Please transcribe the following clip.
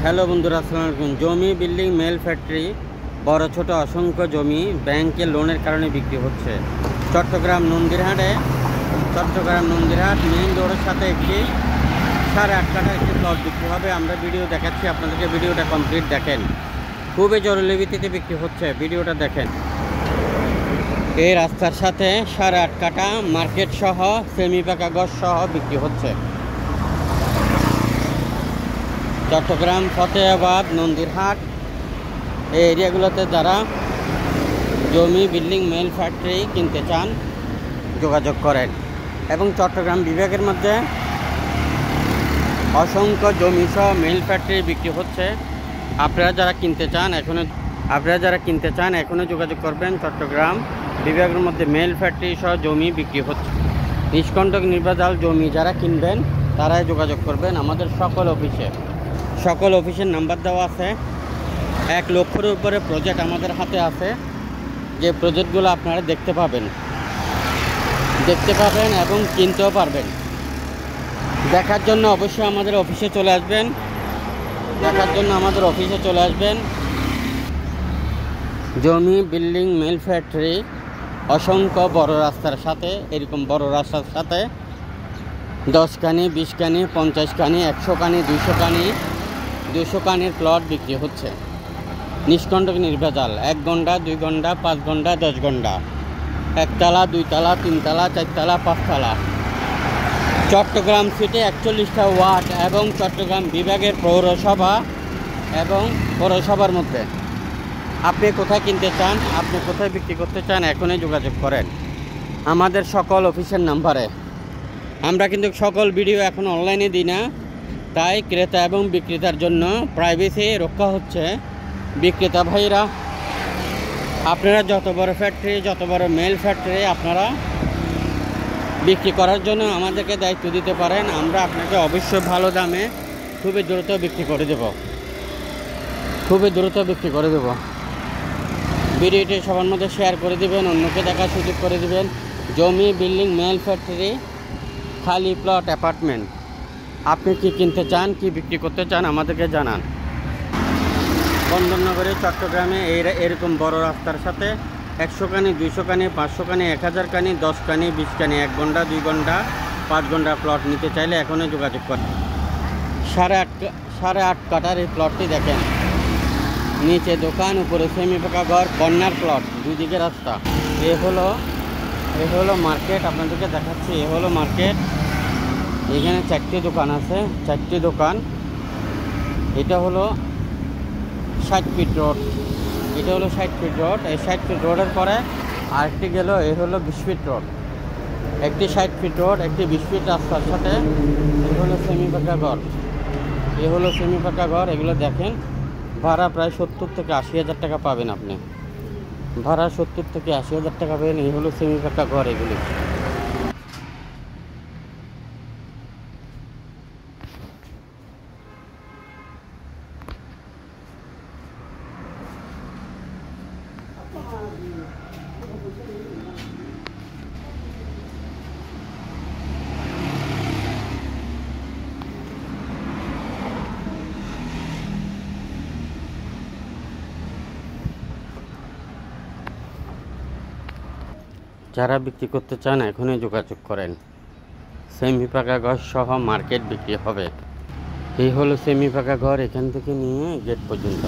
Hello বন্ধুরা, আসসালামু আলাইকুম। জমি, বিল্ডিং, মেল ফ্যাক্টরি, বড় ছোট অসংখ্য জমি ব্যাংকে লোনের কারণে বিক্রি হচ্ছে চট্টগ্রাম নন্দীরহাট মেইন রোডের সাথে একটি 8.5 কাঠা একটি প্লট বিক্রি হবে। আমরা ভিডিও দেখাচ্ছি আপনাদেরকে, ভিডিওটা কমপ্লিট দেখেন। খুবই জরুরি ভিত্তিতে বিক্রি হচ্ছে, ভিডিওটা দেখেন। এই রাস্তার সাথে 8.5 কাঠা মার্কেট সহ সেমি পাকা ঘর সহ বিক্রি হচ্ছে। চট্টগ্রাম, ফতেহাবাদ, নন্দীরহাট এই এরিয়াগুলোতে যারা জমি, বিল্ডিং, মেল ফ্যাক্টরি কিনতে চান যোগাযোগ করেন। এবং চট্টগ্রাম বিভাগের মধ্যে অসংখ্য জমি সহ মেল ফ্যাক্টরি বিক্রি হচ্ছে। আপনারা যারা কিনতে চান এখনও যোগাযোগ করবেন। চট্টগ্রাম বিভাগের মধ্যে মেল ফ্যাক্টরি সহ জমি বিক্রি হচ্ছে। নিষ্কণ্টক নির্ভেজাল জমি যারা কিনবেন তারাই যোগাযোগ করবেন। আমাদের সকল অফিসের নাম্বার দেওয়া আছে। 1 লক্ষের উপরে প্রজেক্ট আমাদের হাতে আছে, যে প্রজেক্টগুলো আপনারা দেখতে পাবেন এবং কিনতেও পারবেন। দেখার জন্য অবশ্যই আমাদের অফিসে চলে আসবেন। জমি, বিল্ডিং, মেল ফ্যাক্টরি অসংখ্য বড় রাস্তার সাথে, এরকম বড় রাস্তার সাথে 10 কানি, 20 কানি, 50 কানি, 100 কানি, 200 কানির প্লট বিক্রি হচ্ছে। নিষ্কণ্টক নির্ভেজাল, 1 ঘন্টা, 2 ঘন্টা, 5 ঘন্টা, 10 ঘন্টা, 1 তালা, 2 তালা, 3 তালা, 4 তালা, 5 তালা। চট্টগ্রাম সিটি 41টা ওয়ার্ড এবং চট্টগ্রাম বিভাগের পৌরসভা এবং পৌরসভার মধ্যে। আপনি কোথায় কিনতে চান, আপনি কোথায় বিক্রি করতে চান, এখনই যোগাযোগ করেন আমাদের সকল অফিসের নাম্বারে। আমরা কিন্তু সকল ভিডিও এখন অনলাইনে দিই না, তাই ক্রেতা এবং বিক্রেতার জন্য প্রাইভেসি রক্ষা হচ্ছে। বিক্রেতা ভাইরা, আপনারা যত বড় ফ্যাক্টরি, যত বড় মেল ফ্যাক্টরি আপনারা বিক্রি করার জন্য আমাদেরকে দায়িত্ব দিতে পারেন। আমরা আপনাকে অবশ্যই ভালো দামে খুবই দ্রুত বিক্রি করে দেব। ভিডিওটি সবার মধ্যে শেয়ার করে দিবেন, অন্যকে দেখার সুযোগ করে দিবেন। জমি, বিল্ডিং, মেল ফ্যাক্টরি, খালি প্লট, অ্যাপার্টমেন্ট, আপনি কি কিনতে চান, কি বিক্রি করতে চান আমাদেরকে জানান। বন্দরনগরে চট্টগ্রামে এরকম বড় রাস্তার সাথে 100 কানি, 200 কানি, 500 কানি, 1000 কানি, 10 কানি, 20 কানি, 1 ঘন্টা, 2 ঘন্টা, 5 ঘন্টা প্লট নিতে চাইলে এখনই যোগাযোগ করেন। 8.5 কাঠার এই প্লটটি দেখেন। নিচে দোকান, উপরে সেমি পাকা ঘর, কর্নার প্লট, দুদিকে রাস্তা। এ হলো মার্কেট, আপনাদেরকে দেখাচ্ছি। এ হলো মার্কেট। এখানে 4টি দোকান আছে, 4টি দোকান। এটা হলো 60 ফিট রোড। এই 60 ফিট রোডের পরে আরেকটি গেল, এ হলো 20 ফিট রোড। একটি 60 ফিট রোড, একটি 20 ফিট রাস্তার সাথে এ হলো সেমি পাকা ঘর। এগুলো দেখেন, ভাড়া প্রায় 70 থেকে 80 হাজার টাকা পাবেন আপনি। ভাড়া 70 থেকে 80 হাজার টাকা পাবেন। এই হলো সেমি পাকা ঘর এগুলি। যারা বিক্রি করতে চান এখনই যোগাযোগ করেন। সেমি পাকা ঘর সহ মার্কেট বিক্রি হবে। এই হলো সেমি পাকা ঘর। এখান থেকে নিয়ে গেট পর্যন্ত।